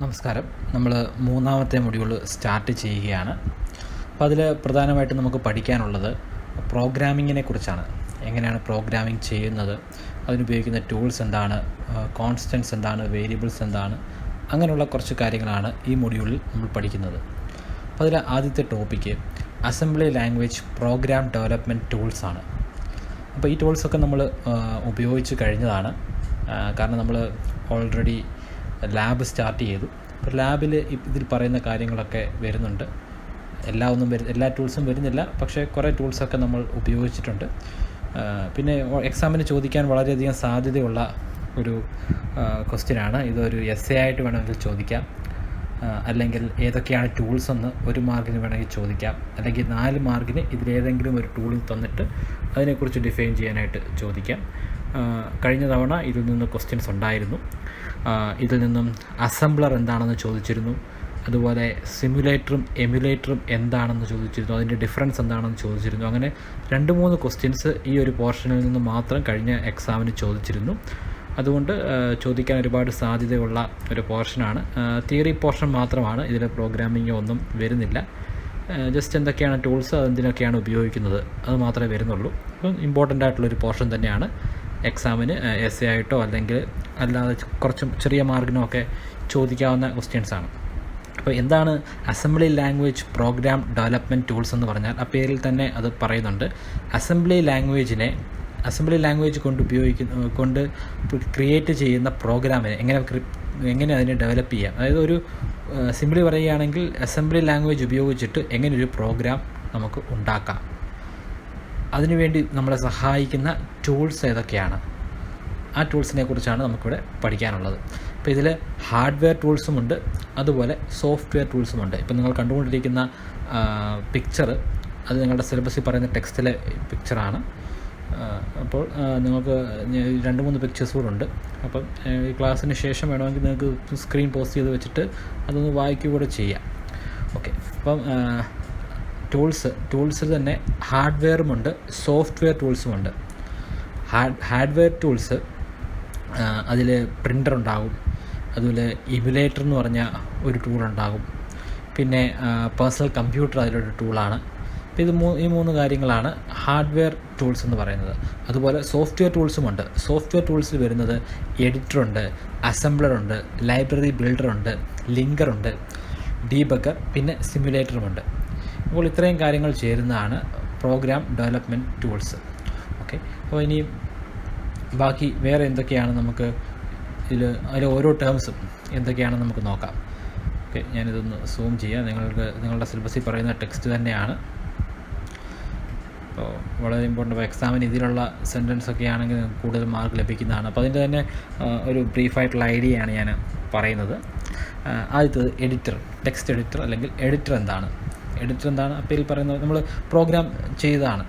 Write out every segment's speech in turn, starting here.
നമസ്കാരം. നമ്മൾ മൂന്നാമത്തെ മൊഡ്യൂൾ സ്റ്റാർട്ട് ചെയ്യുകയാണ്. അപ്പോൾ അതിൽ പ്രധാനമായിട്ടും നമുക്ക് പഠിക്കാനുള്ളത് പ്രോഗ്രാമിങ്ങിനെ കുറിച്ചാണ്. എങ്ങനെയാണ് പ്രോഗ്രാമിംഗ് ചെയ്യുന്നത്, അതിനുപയോഗിക്കുന്ന ടൂൾസ് എന്താണ്, കോൺസ്റ്റൻസ് എന്താണ്, വേരിയബിൾസ് എന്താണ്, അങ്ങനെയുള്ള കുറച്ച് കാര്യങ്ങളാണ് ഈ മൊഡ്യൂളിൽ നമ്മൾ പഠിക്കുന്നത്. അപ്പോൾ അതിൽ ആദ്യത്തെ topic assembly language program development ടൂൾസാണ്. അപ്പോൾ ഈ ടൂൾസൊക്കെ നമ്മൾ ഉപയോഗിച്ച് കഴിഞ്ഞതാണ്. കാരണം നമ്മൾ ഓൾറെഡി ലാബ് സ്റ്റാർട്ട് ചെയ്തു. അപ്പോൾ ലാബിൽ ഇതിൽ പറയുന്ന കാര്യങ്ങളൊക്കെ വരുന്നുണ്ട്. എല്ലാ ടൂൾസും വരുന്നില്ല, പക്ഷേ കുറേ ടൂൾസൊക്കെ നമ്മൾ ഉപയോഗിച്ചിട്ടുണ്ട്. പിന്നെ എക്സാമിന് ചോദിക്കാൻ വളരെയധികം സാധ്യതയുള്ള ഒരു ക്വസ്റ്റ്യനാണ്. ഇതൊരു എസ്സേ ആയിട്ട് വേണമെങ്കിൽ ചോദിക്കാം, അല്ലെങ്കിൽ ഏതൊക്കെയാണ് ടൂൾസ് എന്ന് 1 മാർക്കിന് വേണമെങ്കിൽ ചോദിക്കാം, അല്ലെങ്കിൽ 4 മാർക്കിന് ഇതിലേതെങ്കിലും ഒരു ടൂളിൽ തന്നിട്ട് അതിനെക്കുറിച്ച് ഡിഫൈൻ ചെയ്യാനായിട്ട് ചോദിക്കാം. കഴിഞ്ഞ തവണ ഇതിൽ നിന്ന് ക്വസ്റ്റ്യൻസ് ഉണ്ടായിരുന്നു. ഇതിൽ നിന്നും അസംബ്ലർ എന്താണെന്ന് ചോദിച്ചിരുന്നു, അതുപോലെ സിമുലേറ്ററും എമുലേറ്ററും എന്താണെന്ന് ചോദിച്ചിരുന്നു, അതിൻ്റെ ഡിഫറൻസ് എന്താണെന്ന് ചോദിച്ചിരുന്നു. അങ്ങനെ 2-3 ക്വസ്റ്റ്യൻസ് ഈ ഒരു പോർഷനിൽ നിന്ന് മാത്രം കഴിഞ്ഞ എക്സാമിന് ചോദിച്ചിരുന്നു. അതുകൊണ്ട് ചോദിക്കാൻ ഒരുപാട് സാധ്യതയുള്ള ഒരു പോർഷനാണ്. തിയറി പോർഷൻ മാത്രമാണ്, ഇതിൽ പ്രോഗ്രാമിംഗ് ഒന്നും വരുന്നില്ല. ജസ്റ്റ് എന്തൊക്കെയാണ് ടൂൾസ്, അതെന്തിനൊക്കെയാണ് ഉപയോഗിക്കുന്നത്, അത് മാത്രമേ വരുന്നുള്ളൂ. അപ്പം ഇമ്പോർട്ടൻ്റ് ആയിട്ടുള്ളൊരു പോർഷൻ തന്നെയാണ്. എക്സാമിന് എസ്സേ ആയിട്ടോ അല്ലെങ്കിൽ അല്ലാതെ കുറച്ച് ചെറിയ മാർക്കിനോ ഒക്കെ ചോദിക്കാവുന്ന ക്വസ്റ്റ്യൻസാണ്. അപ്പോൾ എന്താണ് assembly language program development tools എന്ന് പറഞ്ഞാൽ, ആ പേരിൽ തന്നെ അത് പറയുന്നുണ്ട്. അസംബ്ലി ലാംഗ്വേജ് കൊണ്ട് ക്രിയേറ്റ് ചെയ്യുന്ന പ്രോഗ്രാമിനെ എങ്ങനെ അതിനെ ഡെവലപ്പ് ചെയ്യാം. അതായത് ഒരു സിംപിളി പറയുകയാണെങ്കിൽ അസംബ്ലി ലാംഗ്വേജ് ഉപയോഗിച്ചിട്ട് എങ്ങനെ ഒരു പ്രോഗ്രാം നമുക്ക് ഉണ്ടാക്കാം, അതിനുവേണ്ടി നമ്മളെ സഹായിക്കുന്ന ടൂൾസ് ഏതൊക്കെയാണ്, ആ ടൂൾസിനെ കുറിച്ചാണ് നമുക്കിവിടെ പഠിക്കാനുള്ളത്. അപ്പോൾ ഇതിൽ ഹാർഡ്വെയർ ടൂൾസുമുണ്ട്, അതുപോലെ സോഫ്റ്റ്വെയർ ടൂൾസുമുണ്ട്. ഇപ്പോൾ നിങ്ങൾ കണ്ടുകൊണ്ടിരിക്കുന്ന പിക്ചർ അത് നിങ്ങളുടെ സിലബസിൽ പറയുന്ന ടെക്സ്റ്റിലെ പിക്ചറാണ്. അപ്പോൾ നിങ്ങൾക്ക് 2-3 പിക്ചേഴ്സ് കൂടെ ഉണ്ട്. അപ്പം ഈ ക്ലാസ്സിന് ശേഷം വേണമെങ്കിൽ നിങ്ങൾക്ക് സ്ക്രീൻ പോസ്റ്റ് ചെയ്ത് വെച്ചിട്ട് അതൊന്ന് വായിക്കുക കൂടെ ചെയ്യാം. ഓക്കെ. അപ്പം ടൂൾസിൽ തന്നെ ഹാർഡ്വെയറുമുണ്ട്, സോഫ്റ്റ്വെയർ ടൂൾസുമുണ്ട്. ഹാർഡ്വെയർ ടൂൾസ് അതിൽ പ്രിൻ്റർ ഉണ്ടാകും, അതുപോലെ ഇമുലേറ്റർ എന്ന് പറഞ്ഞ ഒരു ടൂൾ ഉണ്ടാകും, പിന്നെ പേഴ്സണൽ കമ്പ്യൂട്ടർ അതിലൊരു ടൂളാണ്. അപ്പോൾ ഈ 3 കാര്യങ്ങളാണ് ഹാർഡ്വെയർ ടൂൾസ് എന്ന് പറയുന്നത്. അതുപോലെ സോഫ്റ്റ്വെയർ ടൂൾസുമുണ്ട്. സോഫ്റ്റ്വെയർ ടൂൾസിൽ വരുന്നത് എഡിറ്ററുണ്ട്, അസംബ്ലറുണ്ട്, ലൈബ്രറി ബിൽഡറുണ്ട്, ലിങ്കറുണ്ട്, ഡീബഗർ, പിന്നെ സിമുലേറ്ററുമുണ്ട്. അപ്പോൾ ഇത്രയും കാര്യങ്ങൾ ചേരുന്നതാണ് പ്രോഗ്രാം ഡെവലപ്മെൻറ്റ് ടൂൾസ്. ഓക്കെ. അപ്പോൾ ഇനി ബാക്കി വേറെ എന്തൊക്കെയാണ് നമുക്ക് അതിൽ ഓരോ ടേംസും എന്തൊക്കെയാണെന്ന് നമുക്ക് നോക്കാം. ഓക്കെ, ഞാനിതൊന്ന് സൂം ചെയ്യാം. നിങ്ങളുടെ സിലബസിൽ പറയുന്ന ടെക്സ്റ്റ് തന്നെയാണ്. അപ്പോൾ വളരെ ഇമ്പോർട്ടൻ്റ്. അപ്പോൾ എക്സാമിന് ഇതിലുള്ള സെൻറ്റൻസ് ഒക്കെ ആണെങ്കിൽ കൂടുതൽ മാർക്ക് ലഭിക്കുന്നതാണ്. അപ്പോൾ അതിൻ്റെ തന്നെ ഒരു ബ്രീഫായിട്ടുള്ള ഐഡിയയാണ് ഞാൻ പറയുന്നത്. ആദ്യത്തത് എഡിറ്റർ, ടെക്സ്റ്റ് എഡിറ്റർ അല്ലെങ്കിൽ എഡിറ്റർ എന്താണ്? അപ്പേരിൽ പറയുന്നത് നമ്മൾ പ്രോഗ്രാം ചെയ്തതാണ്.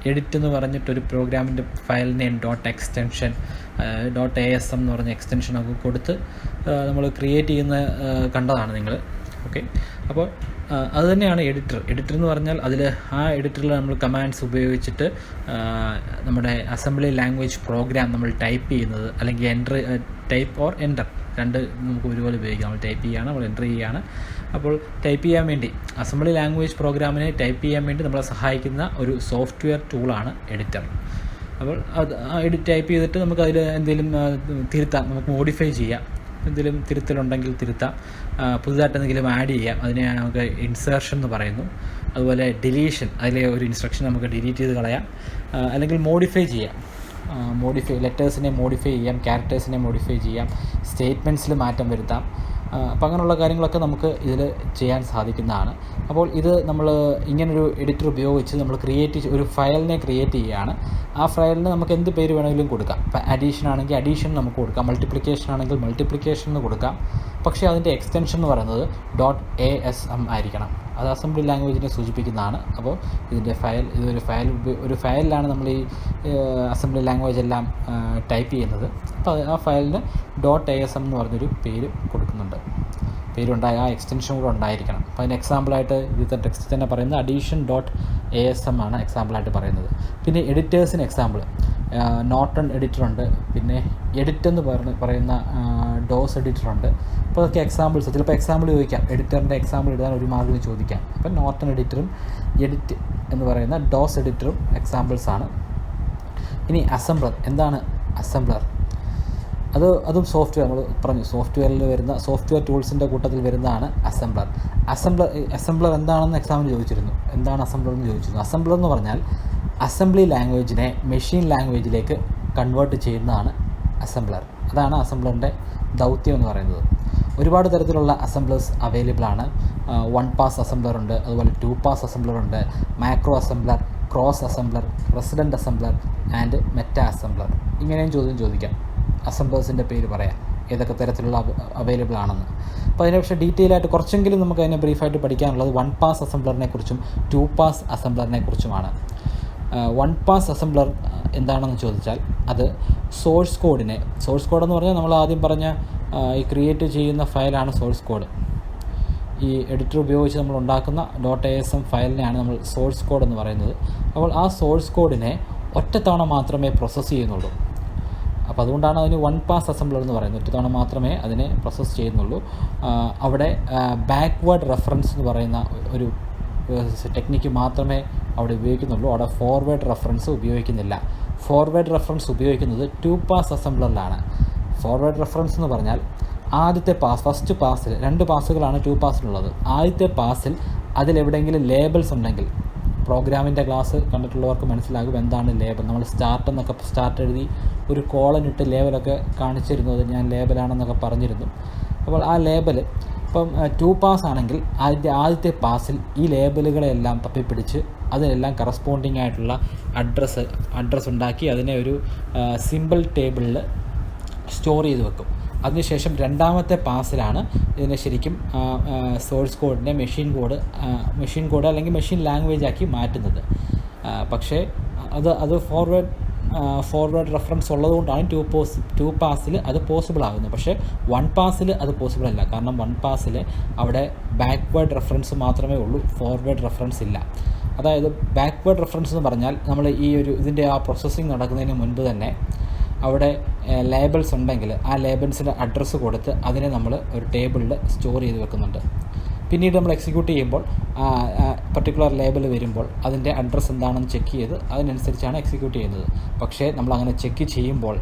എഡിറ്റ് എന്ന് പറഞ്ഞിട്ടൊരു പ്രോഗ്രാമിൻ്റെ ഫയൽ നെയിം .ASM എന്ന് പറഞ്ഞ എക്സ്റ്റൻഷനൊക്കെ കൊടുത്ത് നമ്മൾ ക്രിയേറ്റ് ചെയ്യുന്ന കണ്ടതാണ് നിങ്ങൾ. ഓക്കെ. അപ്പോൾ അത് തന്നെയാണ് എഡിറ്റർ എന്ന് പറഞ്ഞാൽ ആ എഡിറ്ററിൽ നമ്മൾ കമാൻഡ്സ് ഉപയോഗിച്ചിട്ട് നമ്മുടെ അസംബ്ലി ലാംഗ്വേജ് പ്രോഗ്രാം നമ്മൾ ടൈപ്പ് ചെയ്യുന്നത്, അല്ലെങ്കിൽ എൻ്റർ രണ്ട് നമുക്ക് ഒരുപോലെ ഉപയോഗിക്കാം. നമ്മൾ ടൈപ്പ് ചെയ്യുകയാണ്, നമ്മൾ എൻ്റർ ചെയ്യുകയാണ്. അപ്പോൾ ടൈപ്പ് ചെയ്യാൻ വേണ്ടി അസംബ്ലി ലാംഗ്വേജ് പ്രോഗ്രാമിനെ ടൈപ്പ് ചെയ്യാൻ വേണ്ടി നമ്മളെ സഹായിക്കുന്ന ഒരു സോഫ്റ്റ്വെയർ ടൂളാണ് എഡിറ്റർ. അപ്പോൾ ടൈപ്പ് ചെയ്തിട്ട് നമുക്ക് അതിൽ എന്തെങ്കിലും തിരുത്താം, നമുക്ക് മോഡിഫൈ ചെയ്യാം. എന്തെങ്കിലും തിരുത്തലുണ്ടെങ്കിൽ തിരുത്താം, പുതുതായിട്ട് എന്തെങ്കിലും ആഡ് ചെയ്യാം. അതിനെ നമുക്ക് ഇൻസേർഷൻ എന്ന് പറയുന്നു. അതുപോലെ ഡിലീഷൻ, അതിലെ ഒരു ഇൻസ്ട്രക്ഷൻ നമുക്ക് ഡിലീറ്റ് ചെയ്ത് കളയാം, അല്ലെങ്കിൽ മോഡിഫൈ ചെയ്യാം. ലെറ്റേഴ്സിനെ മോഡിഫൈ ചെയ്യാം, ക്യാരക്ടേഴ്സിനെ മോഡിഫൈ ചെയ്യാം, സ്റ്റേറ്റ്മെൻറ്റ്സിൽ മാറ്റം വരുത്താം. അപ്പോൾ അങ്ങനെയുള്ള കാര്യങ്ങളൊക്കെ നമുക്ക് ഇതിൽ ചെയ്യാൻ സാധിക്കുന്നതാണ്. അപ്പോൾ ഇത് നമ്മൾ ഇങ്ങനൊരു എഡിറ്റർ ഉപയോഗിച്ച് നമ്മൾ ഒരു ഫയലിനെ ക്രിയേറ്റ് ചെയ്യുകയാണ്. ആ ഫയലിന് നമുക്ക് എന്ത് പേര് വേണമെങ്കിലും കൊടുക്കാം. ഇപ്പോൾ അഡീഷൻ ആണെങ്കിൽ അഡീഷൻ നമുക്ക് കൊടുക്കാം, മൾട്ടിപ്ലിക്കേഷൻ ആണെങ്കിൽ മൾട്ടിപ്ലിക്കേഷൻ എന്ന് കൊടുക്കാം. പക്ഷേ അതിൻ്റെ എക്സ്റ്റൻഷൻ എന്ന് പറയുന്നത് .ASM ആയിരിക്കണം. അത് അസംബ്ലി ലാംഗ്വേജിനെ സൂചിപ്പിക്കുന്നതാണ്. അപ്പോൾ ഒരു ഫയലിലാണ് നമ്മൾ ഈ അസംബ്ലി ലാംഗ്വേജ് എല്ലാം ടൈപ്പ് ചെയ്യുന്നത്. അപ്പോൾ ആ ഫയലിന് .ASM എന്ന് പറഞ്ഞൊരു പേര് കൊടുക്കുന്നുണ്ട്. ആ എക്സ്റ്റൻഷൻ കൂടെ ഉണ്ടായിരിക്കണം. അപ്പോൾ അതിന് എക്സാമ്പിളായിട്ട് ഇതിൻ്റെ ടെക്സ്റ്റ് തന്നെ പറയുന്നത് അഡീഷൻ .ASM ആണ് എക്സാമ്പിളായിട്ട് പറയുന്നത്. പിന്നെ എഡിറ്റേഴ്സിന് എക്സാമ്പിൾ നോർട്ടൺ എഡിറ്ററുണ്ട്, പിന്നെ എഡിറ്റ് എന്ന് പറയുന്ന ഡോസ് എഡിറ്ററുണ്ട്. അപ്പോൾ അതൊക്കെ എക്സാമ്പിൾസ്, ചിലപ്പോൾ എക്സാമ്പിൾ ചോദിക്കാം, എഡിറ്ററിൻ്റെ എക്സാമ്പിൾ എഴുതാൻ ഒരു മാർഗ്ഗം ചോദിക്കാം. അപ്പം നോർട്ടൺ എഡിറ്ററും എഡിറ്റ് എന്ന് പറയുന്ന ഡോസ് എഡിറ്ററും എക്സാമ്പിൾസാണ്. ഇനി അസംബ്ലർ. എന്താണ് അസംബ്ലർ? അതും സോഫ്റ്റ്വെയർ, നമ്മൾ പറഞ്ഞു സോഫ്റ്റ്വെയറിൽ വരുന്ന സോഫ്റ്റ്വെയർ ടൂൾസിൻ്റെ കൂട്ടത്തിൽ വരുന്നതാണ് അസംബ്ലർ. അസംബ്ലർ എന്താണെന്ന് എക്സാമിന് ചോദിച്ചിരുന്നു. എന്താണ് അസംബ്ലർ എന്ന് ചോദിച്ചിരുന്നു. അസംബ്ലർ എന്ന് പറഞ്ഞാൽ അസംബ്ലി ലാംഗ്വേജിനെ മെഷീൻ ലാംഗ്വേജിലേക്ക് കൺവേർട്ട് ചെയ്യുന്നതാണ് അസംബ്ലർ. അതാണ് അസംബ്ലറിൻ്റെ ദൗത്യം എന്ന് പറയുന്നത്. ഒരുപാട് തരത്തിലുള്ള അസംബ്ലേഴ്സ് അവൈലബിൾ ആണ്. 1 പാസ് അസംബ്ലർ ഉണ്ട്, അതുപോലെ 2 പാസ് അസംബ്ലർ ഉണ്ട്, macro assembler, cross assembler, resident assembler and meta assembler. ഇങ്ങനെയും ചോദിക്കാം. അസംബ്ലേഴ്സിൻ്റെ പേര് പറയാം, ഏതൊക്കെ തരത്തിലുള്ള അവൈലബിൾ ആണെന്ന്. അപ്പോൾ അതിനെ പക്ഷേ ഡീറ്റെയിൽ ആയിട്ട് കുറച്ചെങ്കിലും നമുക്ക് അതിനെ ബ്രീഫായിട്ട് പഠിക്കാനുള്ളത് 1 പാസ് അസംബ്ലറിനെ കുറിച്ചും 2 പാസ് അസംബ്ലറിനെ കുറിച്ചുമാണ്. 1 പാസ് അസംബ്ലർ എന്താണെന്ന് ചോദിച്ചാൽ അത് സോഴ്സ് കോഡെന്ന് പറഞ്ഞാൽ നമ്മൾ ആദ്യം പറഞ്ഞ ഈ ക്രിയേറ്റ് ചെയ്യുന്ന ഫയലാണ് സോഴ്സ് കോഡ്. ഈ എഡിറ്റർ ഉപയോഗിച്ച് നമ്മൾ ഉണ്ടാക്കുന്ന .asm ഫയലിനെയാണ് നമ്മൾ സോഴ്സ് കോഡ് എന്ന് പറയുന്നത്. അപ്പോൾ ആ സോഴ്സ് കോഡിനെ ഒറ്റത്തവണ മാത്രമേ പ്രോസസ്സ് ചെയ്യുന്നുള്ളൂ. അപ്പോൾ അതുകൊണ്ടാണ് അതിന് 1 പാസ് അസംബ്ലർ എന്ന് പറയുന്നത്. ഒറ്റത്തവണ മാത്രമേ അതിനെ പ്രോസസ്സ് ചെയ്യുന്നുള്ളൂ. അവിടെ ബാക്ക്വേർഡ് റെഫറൻസ് എന്ന് പറയുന്ന ഒരു ടെക്നിക്ക് മാത്രമേ അവിടെ ഉപയോഗിക്കുന്നുള്ളൂ. അവിടെ ഫോർവേഡ് റെഫറൻസ് ഉപയോഗിക്കുന്നില്ല. ഫോർവേഡ് റെഫറൻസ് ഉപയോഗിക്കുന്നത് 2 പാസ് അസംബ്ലറിലാണ്. ഫോർവേഡ് റെഫറൻസ് എന്ന് പറഞ്ഞാൽ ആദ്യത്തെ ഫസ്റ്റ് പാസിൽ 2 പാസുകളാണ് 2 പാസിലുള്ളത്. ആദ്യത്തെ പാസിൽ അതിലെവിടെയെങ്കിലും ലേബൽസ് ഉണ്ടെങ്കിൽ, പ്രോഗ്രാമിൻ്റെ ക്ലാസ് കണ്ടിട്ടുള്ളവർക്ക് മനസ്സിലാകും എന്താണ് ലേബൽ. നമ്മൾ സ്റ്റാർട്ട് എഴുതി ഒരു കോളനിട്ട് ലേബലൊക്കെ കാണിച്ചിരുന്നു. അത് ഞാൻ ലേബലാണെന്നൊക്കെ പറഞ്ഞിരുന്നു. അപ്പോൾ ആ ലേബൽ ഇപ്പം 2 പാസ് ആണെങ്കിൽ ആദ്യത്തെ പാസിൽ ഈ ലേബലുകളെല്ലാം തപ്പിപ്പിടിച്ച് അതിനെല്ലാം കറസ്പോണ്ടിങ് ആയിട്ടുള്ള അഡ്രസ്സ് ഉണ്ടാക്കി അതിനെ ഒരു സിമ്പിൾ ടേബിളിൽ സ്റ്റോർ ചെയ്ത് വെക്കും. അതിനുശേഷം രണ്ടാമത്തെ പാസിലാണ് ഇതിനെ ശരിക്കും സോഴ്സ് കോഡിനെ മെഷീൻ കോഡ് അല്ലെങ്കിൽ മെഷീൻ ലാംഗ്വേജ് ആക്കി മാറ്റുന്നത്. പക്ഷേ അത് ഫോർവേഡ് റെഫറൻസ് ഉള്ളതുകൊണ്ടാണ് 2 പാസിൽ അത് പോസിബിൾ ആകുന്നത്. പക്ഷേ 1 പാസിൽ അത് പോസിബിൾ അല്ല. കാരണം 1 പാസിൽ അവിടെ ബാക്ക്വേർഡ് റെഫറൻസ് മാത്രമേ ഉള്ളൂ, ഫോർവേഡ് റെഫറൻസ് ഇല്ല. അതായത് ബാക്ക്വേർഡ് റെഫറൻസ് എന്ന് പറഞ്ഞാൽ നമ്മൾ ഇതിൻ്റെ ആ പ്രോസസ്സിങ് നടക്കുന്നതിന് മുൻപ് തന്നെ അവിടെ ലേബൽസ് ഉണ്ടെങ്കിൽ ആ ലേബൽസിൻ്റെ അഡ്രസ്സ് കൊടുത്ത് അതിനെ നമ്മൾ ഒരു ടേബിളിൽ സ്റ്റോർ ചെയ്ത് വെക്കുന്നുണ്ട്. പിന്നീട് നമ്മൾ എക്സിക്യൂട്ട് ചെയ്യുമ്പോൾ പർട്ടിക്കുലർ ലേബൽ വരുമ്പോൾ അതിൻ്റെ അഡ്രസ്സ് എന്താണെന്ന് ചെക്ക് ചെയ്ത് അതിനനുസരിച്ചാണ് എക്സിക്യൂട്ട് ചെയ്യുന്നത്. പക്ഷേ നമ്മളങ്ങനെ ചെക്ക് ചെയ്യുമ്പോൾ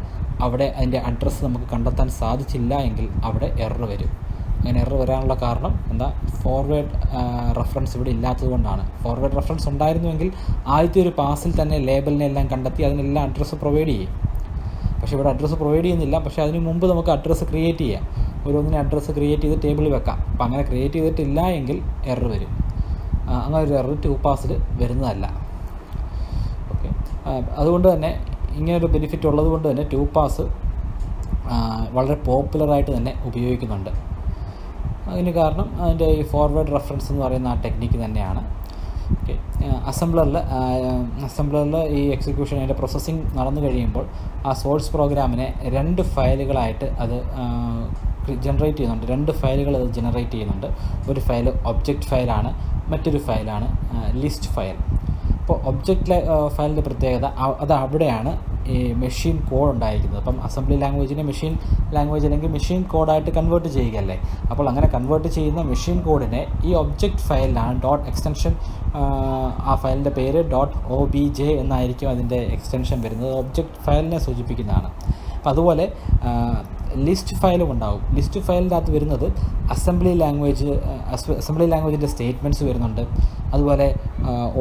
അവിടെ അതിൻ്റെ അഡ്രസ്സ് നമുക്ക് കണ്ടെത്താൻ സാധിച്ചില്ല എങ്കിൽ അവിടെ എറർ വരും. അങ്ങനെ എറർ വരാനുള്ള കാരണം ഫോർവേഡ് റെഫറൻസ് ഇവിടെ ഇല്ലാത്തത് കൊണ്ടാണ്. ഫോർവേഡ് റെഫറൻസ് ഉണ്ടായിരുന്നുവെങ്കിൽ ആദ്യത്തെ ഒരു പാസിൽ തന്നെ ലേബലിനെ എല്ലാം കണ്ടെത്തി അതിനെല്ലാം അഡ്രസ്സ് പ്രൊവൈഡ് ചെയ്യും. പക്ഷേ ഇവിടെ അഡ്രസ്സ് പ്രൊവൈഡ് ചെയ്യുന്നില്ല. പക്ഷേ അതിന് മുമ്പ് നമുക്ക് അഡ്രസ്സ് ക്രിയേറ്റ് ചെയ്യാം. ഓരോന്നിനെ അഡ്രസ്സ് ക്രിയേറ്റ് ചെയ്ത് ടേബിളിൽ വെക്കാം. അപ്പോൾ അങ്ങനെ ക്രിയേറ്റ് ചെയ്തിട്ടില്ല എങ്കിൽ എറർ വരും. അങ്ങനെ ഒരു എറർ 2 പാസിൽ വരുന്നതല്ല. ഓക്കെ, അതുകൊണ്ട് തന്നെ ഇങ്ങനൊരു ബെനിഫിറ്റ് ഉള്ളത് കൊണ്ട് തന്നെ 2 പാസ് വളരെ പോപ്പുലറായിട്ട് തന്നെ ഉപയോഗിക്കുന്നുണ്ട്. അതിന് കാരണം അതിൻ്റെ ഈ ഫോർവേഡ് റെഫറൻസ് എന്ന് പറയുന്ന ആ ടെക്നിക്ക് തന്നെയാണ്. ഓക്കെ, അസംബ്ലറിൽ ഈ എക്സിക്യൂഷൻ അതിൻ്റെ പ്രോസസ്സിങ് നടന്നു കഴിയുമ്പോൾ ആ സോഴ്സ് പ്രോഗ്രാമിനെ 2 ഫയലുകളായിട്ട് അത് ജനറേറ്റ് ചെയ്യുന്നുണ്ട്. 2 ഫയലുകൾ അത് ജനറേറ്റ് ചെയ്യുന്നുണ്ട്. ഒരു ഫയൽ ഒബ്ജക്റ്റ് ഫയലാണ്, മറ്റൊരു ഫയലാണ് ലിസ്റ്റ് ഫയൽ. അപ്പോൾ ഒബ്ജക്റ്റ് ഫയലിൻ്റെ പ്രത്യേകത അത് അവിടെയാണ് ഈ മെഷീൻ കോഡ് ഉണ്ടായിരിക്കുന്നത്. അപ്പം അസംബ്ലി ലാംഗ്വേജിനെ മെഷീൻ ലാംഗ്വേജ് അല്ലെങ്കിൽ മെഷീൻ കോഡായിട്ട് കൺവേർട്ട് ചെയ്യുകയല്ലേ. അപ്പോൾ അങ്ങനെ കൺവേർട്ട് ചെയ്യുന്ന മെഷീൻ കോഡിനെ ഈ ഒബ്ജക്റ്റ് ഫയലിലാണ് എക്സ്റ്റൻഷൻ, ആ ഫയലിൻ്റെ പേര് .obj എന്നായിരിക്കും അതിൻ്റെ എക്സ്റ്റൻഷൻ വരുന്നത്. ഒബ്ജക്റ്റ് ഫയലിനെ സൂചിപ്പിക്കുന്നതാണ്. അപ്പം അതുപോലെ ലിസ്റ്റ് ഫയലും ഉണ്ടാകും. ലിസ്റ്റ് ഫയലിൻ്റെ അകത്ത് വരുന്നത് അസംബ്ലി ലാംഗ്വേജിൻ്റെ സ്റ്റേറ്റ്മെൻറ്റ്സ് വരുന്നുണ്ട്. അതുപോലെ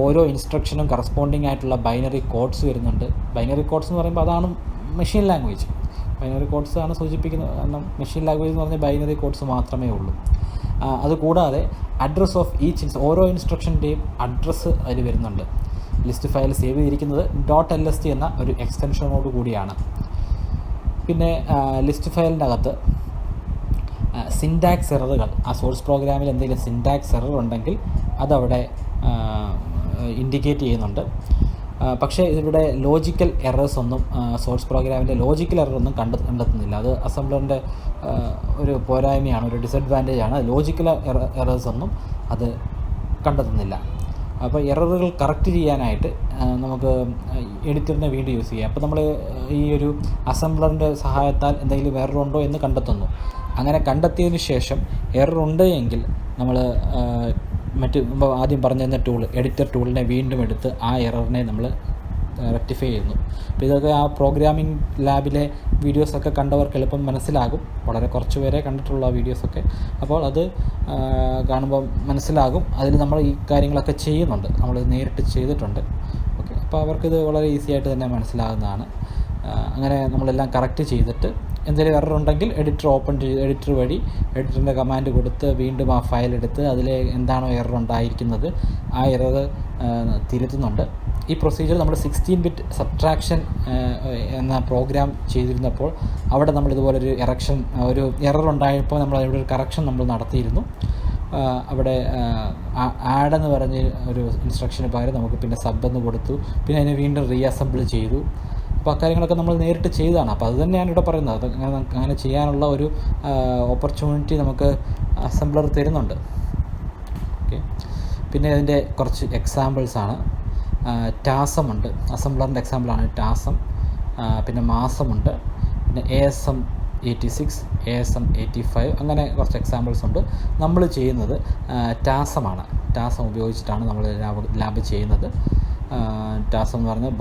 ഓരോ ഇൻസ്ട്രക്ഷനും കറസ്പോണ്ടിങ് ആയിട്ടുള്ള ബൈനറി കോഡ്സ് വരുന്നുണ്ട്. ബൈനറി കോഡ്സ് എന്ന് പറയുമ്പോൾ അതാണ് മെഷീൻ ലാംഗ്വേജ്. ബൈനറി കോഡ്സ് ആണ് സൂചിപ്പിക്കുന്നത്. കാരണം മെഷീൻ ലാംഗ്വേജ് എന്ന് പറഞ്ഞാൽ ബൈനറി കോഡ്സ് മാത്രമേ ഉള്ളൂ. അതുകൂടാതെ അഡ്രസ് ഓഫ് ഓരോ ഇൻസ്ട്രക്ഷൻ്റെയും അഡ്രസ്സ് അതിൽ വരുന്നുണ്ട്. ലിസ്റ്റ് ഫയൽ സേവ് ചെയ്തിരിക്കുന്നത് .lst എന്ന ഒരു എക്സ്റ്റൻഷനോട് കൂടിയാണ്. പിന്നെ ലിസ്റ്റ് ഫയലിൻ്റെ അകത്ത് സിൻടാക്സ് എററുകൾ, ആ സോഴ്സ് പ്രോഗ്രാമിൽ എന്തെങ്കിലും സിൻടാക്സ് എറർ ഉണ്ടെങ്കിൽ അതവിടെ ഇൻഡിക്കേറ്റ് ചെയ്യുന്നുണ്ട്. പക്ഷേ ഇവിടെ ലോജിക്കൽ എറേഴ്സ് ഒന്നും സോഴ്സ് പ്രോഗ്രാമിൻ്റെ ലോജിക്കൽ എററൊന്നും കണ്ടെത്തുന്നില്ല. അത് അസംബ്ലറിൻ്റെ ഒരു പോരായ്മയാണ്, ഒരു ഡിസഡ്വാൻറ്റേജാണ്. ലോജിക്കൽ എറേഴ്സ് ഒന്നും അത് കണ്ടെത്തുന്നില്ല. അപ്പോൾ എററുകൾ കറക്റ്റ് ചെയ്യാനായിട്ട് നമുക്ക് എഡിറ്ററിനെ വീണ്ടും യൂസ് ചെയ്യാം. അപ്പോൾ നമ്മൾ ഈ ഒരു അസംബ്ലറിൻ്റെ സഹായത്താൽ എന്തെങ്കിലും എറർ ഉണ്ടോ എന്ന് കണ്ടെത്തുന്നു. അങ്ങനെ കണ്ടെത്തിയതിന് ശേഷം എറർ ഉണ്ട് എങ്കിൽ നമ്മൾ ആദ്യം പറഞ്ഞിരുന്ന ടൂൾ, എഡിറ്റർ ടൂളിനെ വീണ്ടും എടുത്ത് ആ എററിനെ നമ്മൾ റെക്ടിഫൈ ചെയ്യുന്നു. അപ്പോൾ ഇതൊക്കെ ആ പ്രോഗ്രാമിംഗ് ലാബിലെ വീഡിയോസൊക്കെ കണ്ടവർക്ക് എളുപ്പം മനസ്സിലാകും. വളരെ കുറച്ച് പേരെ കണ്ടിട്ടുള്ള വീഡിയോസൊക്കെ. അപ്പോൾ അത് കാണുമ്പോൾ മനസ്സിലാകും. അതിൽ നമ്മൾ ഈ കാര്യങ്ങളൊക്കെ ചെയ്യുന്നുണ്ട്, നമ്മൾ നേരിട്ട് ചെയ്തിട്ടുണ്ട്. ഓക്കെ, അപ്പോൾ അവർക്കിത് വളരെ ഈസി ആയിട്ട് തന്നെ മനസ്സിലാകുന്നതാണ്. അങ്ങനെ നമ്മളെല്ലാം കറക്റ്റ് ചെയ്തിട്ട് എന്തെങ്കിലും എറർ ഉണ്ടെങ്കിൽ എഡിറ്റർ ഓപ്പൺ ചെയ്ത് എഡിറ്റർ വഴി എഡിറ്ററിൻ്റെ കമാൻഡ് കൊടുത്ത് വീണ്ടും ആ ഫയൽ എടുത്ത് അതിൽ എന്താണോ എറർ ഉണ്ടായിരിക്കുന്നത് ആ എറർ തിരുത്തുന്നുണ്ട്. ഈ പ്രൊസീജിയർ നമ്മൾ 16-bit സബ്ട്രാക്ഷൻ എന്ന പ്രോഗ്രാം ചെയ്തിരുന്നപ്പോൾ അവിടെ നമ്മൾ ഇതുപോലൊരു ഒരു എറർ ഉണ്ടായപ്പോൾ നമ്മൾ അവിടെ ഒരു കറക്ഷൻ നമ്മൾ നടത്തിയിരുന്നു. അവിടെ ആഡ് എന്ന് പറഞ്ഞ് ഒരു ഇൻസ്ട്രക്ഷന് പകരം നമുക്ക് പിന്നെ സബ് എന്ന് കൊടുത്തു. പിന്നെ അതിനെ വീണ്ടും റീഅസംബിൾ ചെയ്തു. അപ്പോൾ അക്കാര്യങ്ങളൊക്കെ നമ്മൾ നേരിട്ട് ചെയ്തതാണ്. അപ്പോൾ അത് തന്നെയാണ് ഇവിടെ പറയുന്നത്. അത് അങ്ങനെ ചെയ്യാനുള്ള ഒരു ഓപ്പർച്യൂണിറ്റി നമുക്ക് അസംബ്ലർ തരുന്നുണ്ട്. ഓക്കെ, പിന്നെ അതിൻ്റെ കുറച്ച് എക്സാമ്പിൾസാണ്. ടാസമുണ്ട്, അസംബ്ലറിൻ്റെ എക്സാമ്പിളാണ് ടാസം. പിന്നെ മാസമുണ്ട്, പിന്നെ ASM86, ASM85, അങ്ങനെ കുറച്ച് എക്സാമ്പിൾസ് ഉണ്ട്. നമ്മൾ ചെയ്യുന്നത് ടാസമാണ്. ടാസം ഉപയോഗിച്ചിട്ടാണ് നമ്മൾ ലാബ് ചെയ്യുന്നത്. ടാസം എന്ന് പറയുന്നത്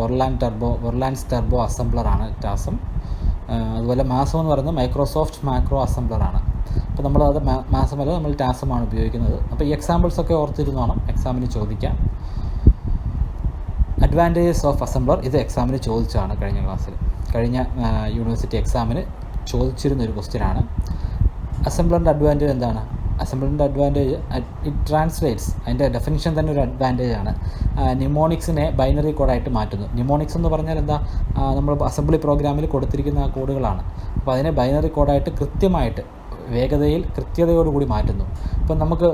ബൊർലാൻഡ്സ് ടെർബോ അസംബ്ലറാണ് ടാസം. അതുപോലെ മാസം എന്ന് പറയുന്നത് മൈക്രോസോഫ്റ്റ് മാക്രോ അസംബ്ലറാണ്. അപ്പോൾ നമ്മളത് മാസമല്ല, നമ്മൾ ടാസമാണ് ഉപയോഗിക്കുന്നത്. അപ്പോൾ ഈ എക്സാമ്പിൾസൊക്കെ ഓർത്തിരുന്നോണം, എക്സാമിന് ചോദിക്കാം. അഡ്വാൻറ്റേജസ് ഓഫ് അസംബ്ലർ, ഇത് എക്സാമിന് ചോദിച്ചതാണ് കഴിഞ്ഞ യൂണിവേഴ്സിറ്റി എക്സാമിന് ചോദിച്ചിരുന്നൊരു ക്വസ്റ്റ്യനാണ്. അസംബ്ലറിൻ്റെ അഡ്വാൻറ്റേജ് എന്താണ്? അസംബ്ലറിൻ്റെ അഡ്വാൻറ്റേജ് ഇറ്റ് ട്രാൻസ്ലേറ്റ്സ്, അതിൻ്റെ ഡെഫിനിഷൻ തന്നെ ഒരു അഡ്വാൻറ്റേജാണ്. ന്യൂമോണിക്സിനെ ബൈനറി കോഡായിട്ട് മാറ്റുന്നു. ന്യൂമോണിക്സ് എന്ന് പറഞ്ഞാൽ എന്താ? നമ്മൾ അസംബ്ലി പ്രോഗ്രാമിൽ കൊടുത്തിരിക്കുന്ന കോഡുകളാണ്. അപ്പോൾ അതിനെ ബൈനറി കോഡായിട്ട് കൃത്യമായിട്ട് വേഗതയിൽ കൃത്യതയോടുകൂടി മാറ്റുന്നു. ഇപ്പം നമുക്ക്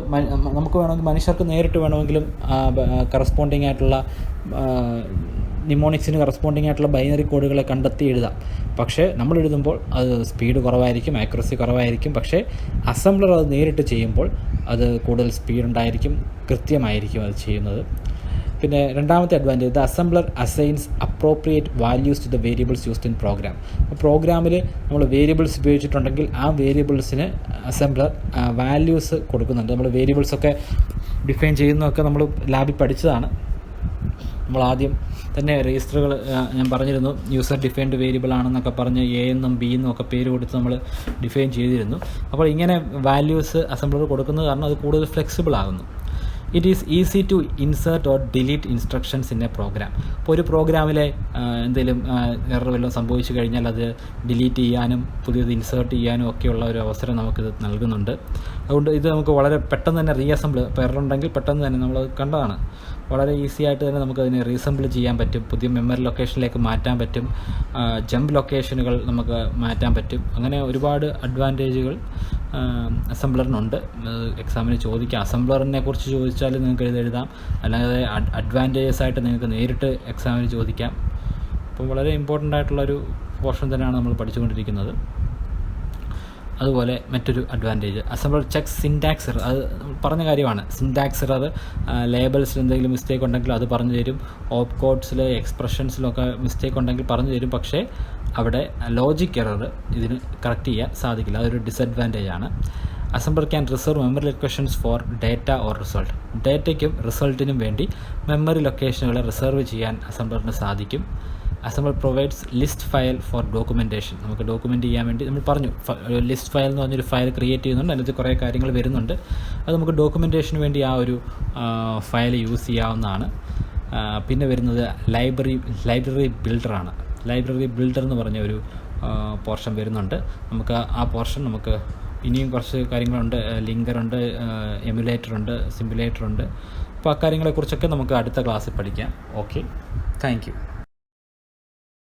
വേണമെങ്കിൽ മനുഷ്യർക്ക് നേരിട്ട് വേണമെങ്കിലും കറസ്പോണ്ടിങ് ആയിട്ടുള്ള നിമോണിക്സിന് കറസ്പോണ്ടിങ് ആയിട്ടുള്ള ബൈനറി കോഡുകളെ കണ്ടെത്തി എഴുതാം. പക്ഷേ നമ്മൾ എഴുതുമ്പോൾ അത് സ്പീഡ് കുറവായിരിക്കും, ആക്യുറസി കുറവായിരിക്കും. പക്ഷേ അസംബ്ലർ അത് നേരിട്ട് ചെയ്യുമ്പോൾ അത് കൂടുതൽ സ്പീഡ് ഉണ്ടായിരിക്കും, കൃത്യമായിരിക്കും അത് ചെയ്യുന്നത്. പിന്നെ രണ്ടാമത്തെ advantage, the assembler assigns appropriate values to the variables used in program. പ്രോഗ്രാമിൽ നമ്മൾ വേരിയബിൾസ് ഉപയോഗിച്ചിട്ടുണ്ടെങ്കിൽ ആ വേരിയബിൾസിന് അസംബ്ലർ വാല്യൂസ് കൊടുക്കുന്നുണ്ട്. നമ്മൾ വേരിയബിൾസൊക്കെ ഡിഫൈൻ ചെയ്യുന്നതൊക്കെ നമ്മൾ ലാബിൽ പഠിച്ചതാണ്. നമ്മൾ ആദ്യം തന്നെ രജിസ്റ്ററുകൾ ഞാൻ പറഞ്ഞിരുന്നു, യൂസർ ഡിഫൈൻഡ് വേരിയബിൾ ആണെന്നൊക്കെ പറഞ്ഞ് A എന്നും B എന്നും ഒക്കെ പേര് കൊടുത്ത് നമ്മൾ ഡിഫൈൻ ചെയ്തിരുന്നു. അപ്പോൾ ഇങ്ങനെ വാല്യൂസ് അസംബ്ലർ കൊടുക്കുന്നത് കാരണം അത് കൂടുതൽ ഫ്ലെക്സിബിൾ ആകുന്നു. It is easy to insert or delete instructions in a program. ഇപ്പോൾ ഒരു പ്രോഗ്രാമിലെ എന്തെങ്കിലും എറർ വല്ലതും സംഭവിച്ചു കഴിഞ്ഞാൽ അത് ഡിലീറ്റ് ചെയ്യാനും പുതിയത് ഇൻസേർട്ട് ചെയ്യാനും ഒക്കെയുള്ള ഒരു അവസരം നമുക്കിത് നൽകുന്നുണ്ട്. അതുകൊണ്ട് ഇത് നമുക്ക് വളരെ പെട്ടെന്ന് തന്നെ റീഅസംബിൾ, ഇപ്പോൾ എറർ ഉണ്ടെങ്കിൽ പെട്ടെന്ന് തന്നെ നമ്മൾ കണ്ടതാണ്, വളരെ ഈസി ആയിട്ട് തന്നെ നമുക്കതിനെ റീഅസംബിൾ ചെയ്യാൻ പറ്റും. പുതിയ മെമ്മറി ലൊക്കേഷനിലേക്ക് മാറ്റാൻ പറ്റും, ജമ്പ് ലൊക്കേഷനുകൾ നമുക്ക് മാറ്റാൻ പറ്റും. അങ്ങനെ ഒരുപാട് അഡ്വാൻറ്റേജുകൾ അസംബ്ലറിനുണ്ട്. എക്സാമിന് ചോദിക്കാം. അസംബ്ലറിനെ കുറിച്ച് ചോദിച്ചാൽ നിങ്ങൾക്ക് എഴുതാം, അല്ലാതെ അഡ്വാൻറ്റേജസ് ആയിട്ട് നിങ്ങൾക്ക് നേരിട്ട് എക്സാമിന് ചോദിക്കാം. അപ്പം വളരെ ഇമ്പോർട്ടൻ്റ് ആയിട്ടുള്ളൊരു പോർഷൻ തന്നെയാണ് നമ്മൾ പഠിച്ചുകൊണ്ടിരിക്കുന്നത്. അതുപോലെ മറ്റൊരു advantage, assembler check syntax error. അത് പറഞ്ഞ കാര്യമാണ്. സിൻടാക്സ് എറർ, ലേബൽസിൽ എന്തെങ്കിലും മിസ്റ്റേക്ക് ഉണ്ടെങ്കിൽ അത് പറഞ്ഞു തരും. ഓപ്പ് കോഡ്സിൽ എക്സ്പ്രഷൻസിലൊക്കെ മിസ്റ്റേക്ക് ഉണ്ടെങ്കിൽ പറഞ്ഞു തരും. പക്ഷേ അവിടെ ലോജിക് എറർ ഇതിന് കറക്റ്റ് ചെയ്യാൻ സാധിക്കില്ല. അതൊരു ഡിസഡ്വാൻറ്റേജ് ആണ്. Assembler can reserve memory locations for data or result. ഡേറ്റയ്ക്കും റിസൾട്ടിനും വേണ്ടി മെമ്മറി ലൊക്കേഷനുകളെ റിസർവ് ചെയ്യാൻ അസംബ്ലറിന് സാധിക്കും. Assembler provides list file for documentation. നമുക്ക് ഡോക്യുമെൻറ്റ് ചെയ്യാൻ വേണ്ടി നമ്മൾ പറഞ്ഞു, ലിസ്റ്റ് ഫയൽ എന്ന് പറഞ്ഞൊരു ഫയൽ ക്രിയേറ്റ് ചെയ്യുന്നുണ്ട്. അതിനകത്ത് കുറേ കാര്യങ്ങൾ വരുന്നുണ്ട്. അത് നമുക്ക് ഡോക്യുമെൻറ്റേഷന് വേണ്ടി ആ ഒരു ഫയൽ യൂസ് ചെയ്യാവുന്നതാണ്. പിന്നെ വരുന്നത് ലൈബ്രറി ബിൽഡറാണ്. ലൈബ്രറി ബിൽഡർ എന്ന് പറഞ്ഞ ഒരു പോർഷൻ വരുന്നുണ്ട്. നമുക്ക് ആ പോർഷൻ നമുക്ക് ഇനിയും കുറച്ച് കാര്യങ്ങളുണ്ട്. ലിങ്കറുണ്ട്, എമുലേറ്ററുണ്ട്, സിമുലേറ്ററുണ്ട്. അപ്പോൾ ആ കാര്യങ്ങളെക്കുറിച്ചൊക്കെ നമുക്ക് അടുത്ത ക്ലാസ്സിൽ പഠിക്കാം. Okay, thank you.